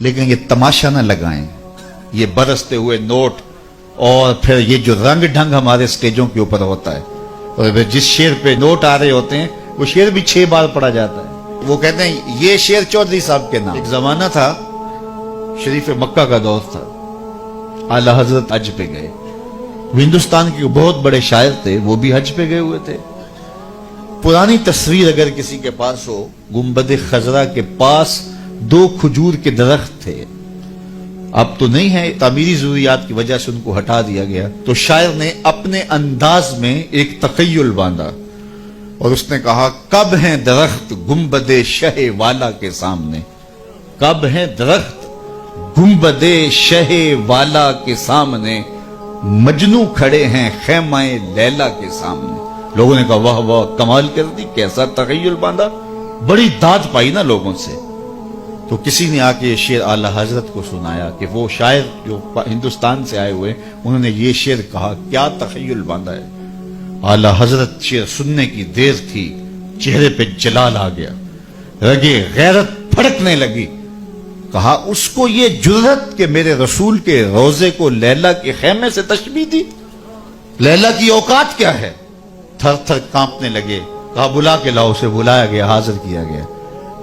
لیکن یہ تماشا نہ لگائیں، یہ برستے ہوئے نوٹ اور پھر یہ جو رنگ ڈھنگ ہمارے سٹیجوں کے اوپر ہوتا ہے، اور جس شعر پہ نوٹ آ رہے ہوتے ہیں وہ شعر بھی 6 بار پڑھا جاتا ہے۔ وہ کہتے ہیں یہ شعر چودھری صاحب کے نام۔ ایک زمانہ تھا، شریف مکہ کا دور تھا، اعلی حضرت حج پہ گئے، ہندوستان کے بہت بڑے شاعر تھے، وہ بھی حج پہ گئے ہوئے تھے۔ پرانی تصویر اگر کسی کے پاس ہو، گنبد خضرا کے پاس 2 کھجور کے درخت تھے، اب تو نہیں ہے، تعمیری ضروریات کی وجہ سے ان کو ہٹا دیا گیا۔ تو شاعر نے اپنے انداز میں ایک تخیل باندھا اور اس نے کہا، کب ہیں درخت گنبد شہ والا کے سامنے، کب ہیں درخت گنبد شہ والا کے سامنے، مجنو کھڑے ہیں خیمہ لیلا کے سامنے۔ لوگوں نے کہا واہ واہ، کمال کر دی، کیسا تخیل باندھا، بڑی داد پائی نا لوگوں سے۔ تو کسی نے آ کے یہ شعر اعلی حضرت کو سنایا کہ وہ شاعر جو ہندوستان سے آئے ہوئے انہوں نے یہ شعر کہا، کیا تخیل باندھا ہے۔ اعلی حضرت شعر سننے کی دیر تھی، چہرے پہ جلال آ گیا، رگے غیرت پھڑکنے لگی۔ کہا اس کو یہ جرأت کہ میرے رسول کے روزے کو لیلا کے خیمے سے تشبیہ دی، لیلا کی اوقات کیا ہے۔ تھر تھر کانپنے لگے، کہا بلا کے لاؤ، اسے بلایا گیا، حاضر کیا گیا۔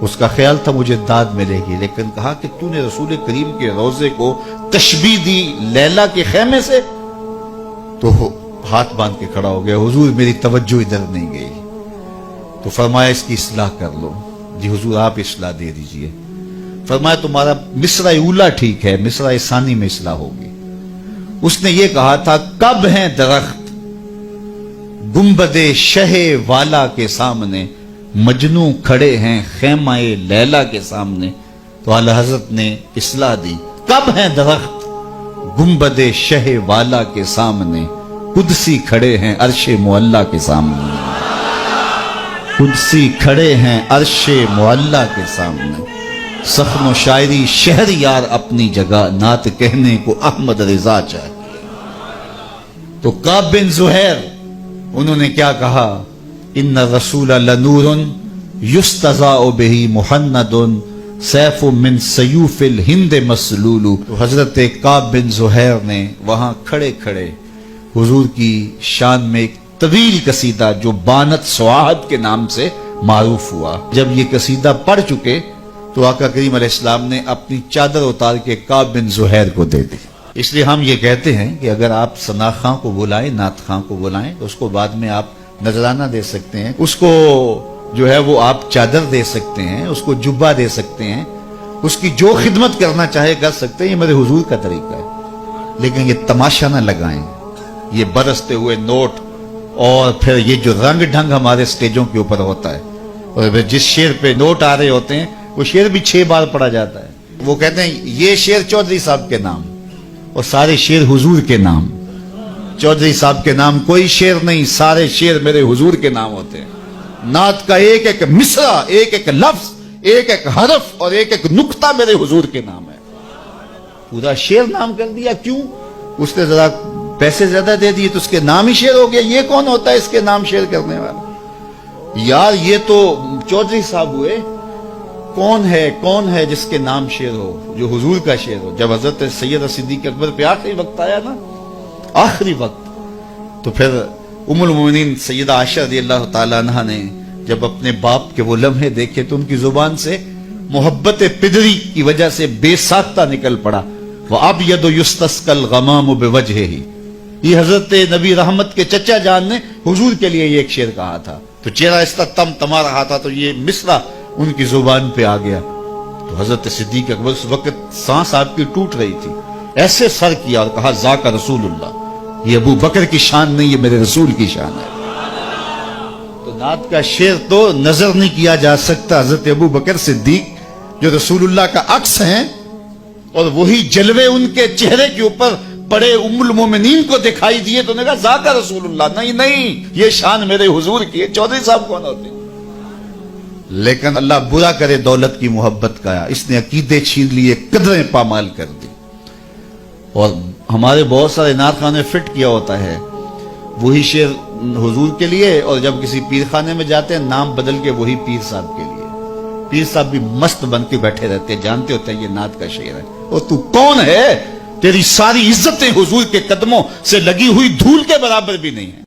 اس کا خیال تھا مجھے داد ملے گی، لیکن کہا کہ تو نے رسول کریم کے روزے کو تشبیہ دی لیلا کے خیمے سے، تو ہاتھ باندھ کے کھڑا ہو گیا، حضور میری توجہ ادھر نہیں گئی۔ تو فرمایا اس کی اصلاح کر لو۔ جی حضور آپ اصلاح دے دیجئے۔ فرمایا تمہارا مصرع اولا ٹھیک ہے، مصرع ثانی میں اصلاح ہوگی۔ اس نے یہ کہا تھا، کب ہیں درخت گنبد شہ والا کے سامنے، مجنو کھڑے ہیں خیمہ لیلا کے سامنے۔ تو اعلی حضرت نے اصلاح دی، کب ہیں درخت گنبد شہ والا کے سامنے، قدسی کھڑے ہیں عرش معلا کے سامنے، قدسی کھڑے ہیں عرش معلا کے سامنے۔ سخن و شاعری شہر یار اپنی جگہ، نعت کہنے کو احمد رضا چاہیے۔ تو کعب بن زہیر انہوں نے کیا کہا، ان الرسول لنور یستضاء بہ محند سیف من سیوف الہند مسلول۔ تو حضرت کعب بن زہیر نے وہاں کھڑے کھڑے حضور کی شان میں ایک طویل قصیدہ جو بانت سواہد کے نام سے معروف ہوا۔ جب یہ قصیدہ پڑھ چکے تو آقا کریم علیہ السلام نے اپنی چادر اتار کے کعب بن زہیر کو دے دی۔ اس لیے ہم یہ کہتے ہیں کہ اگر آپ ثنا خاں کو بلائیں، نعت خاں کو بلائیں، تو اس کو بعد میں آپ نذرانہ دے سکتے ہیں، اس کو جو ہے وہ آپ چادر دے سکتے ہیں، اس کو جبہ دے سکتے ہیں، اس کی جو خدمت کرنا چاہے کر سکتے ہیں۔ یہ میرے حضور کا طریقہ ہے، لیکن یہ تماشا نہ لگائیں، یہ برستے ہوئے نوٹ اور پھر یہ جو رنگ ڈھنگ ہمارے سٹیجوں کے اوپر ہوتا ہے، اور جس شعر پہ نوٹ آ رہے ہوتے ہیں وہ شعر بھی 6 بار پڑھا جاتا ہے۔ وہ کہتے ہیں یہ شعر چودھری صاحب کے نام، اور سارے شعر حضور کے نام۔ چودھری صاحب کے نام کوئی شعر نہیں، سارے شعر میرے حضور کے نام ہوتے ہیں۔ نعت کا ایک ایک مصرع، ایک ایک لفظ، ایک ایک حرف اور ایک ایک نقطہ میرے حضور کے نام ہے۔ پورا شعر نام کر دیا، کیوں؟ اس نے ذرا پیسے زیادہ دے دیے تو اس کے نام ہی شعر ہو گیا۔ یہ کون ہوتا ہے اس کے نام شعر کرنے والا؟ یار یہ تو چودھری صاحب ہوئے، کون ہے جس کے نام شعر ہو، جو حضور کا شعر ہو؟ جب حضرت سید صدیق اکبر پہ آخری وقت آیا نا، آخری وقت، تو پھر ام المومنین سیدہ عائشہ رضی اللہ تعالیٰ عنہ نے جب اپنے باپ کے وہ لمحے دیکھے تو ان کی زبان سے محبت پدری کی وجہ سے بے ساختہ نکل پڑا، وَأَبْيَضُ يُسْتَسْقَى الْغَمَامُ بِوَجْهِهِ۔ یہ حضرت نبی رحمت کے چچا جان نے حضور کے لیے یہ ایک شعر کہا تھا، تو چہرہ اس طرح تم تما رہا تھا، تو یہ مصرع ان کی زبان پہ آ گیا۔ تو حضرت صدیق اکبر اس وقت سانس آپ کی ٹوٹ رہی تھی، ایسے سر کیا اور کہا ذاک رسول اللہ، یہ ابو بکر کی شان نہیں، یہ میرے رسول کی شان ہے۔ تو نعت کا شعر تو نظر نہیں کیا جا سکتا، حضرت ابو بکر صدیق جو رسول اللہ کا عکس ہیں، اور وہی جلوے ان کے چہرے کے اوپر پڑے ام المومنین کو دکھائی دیے، تو نے کہا ذاک رسول اللہ، نہیں یہ شان میرے حضور کی ہے۔ چودھری صاحب کون ہوتے ہیں؟ لیکن اللہ برا کرے دولت کی محبت کا، اس نے عقیدے چھین لیے، قدریں پامال کر دی۔ اور ہمارے بہت سارے نعت خانے فٹ کیا ہوتا ہے وہی شعر حضور کے لیے، اور جب کسی پیر خانے میں جاتے ہیں نام بدل کے وہی پیر صاحب کے لیے۔ پیر صاحب بھی مست بن کے بیٹھے رہتے ہیں، جانتے ہوتے ہیں یہ نعت کا شعر ہے. اور تو کون ہے؟ تیری ساری عزتیں حضور کے قدموں سے لگی ہوئی دھول کے برابر بھی نہیں ہیں.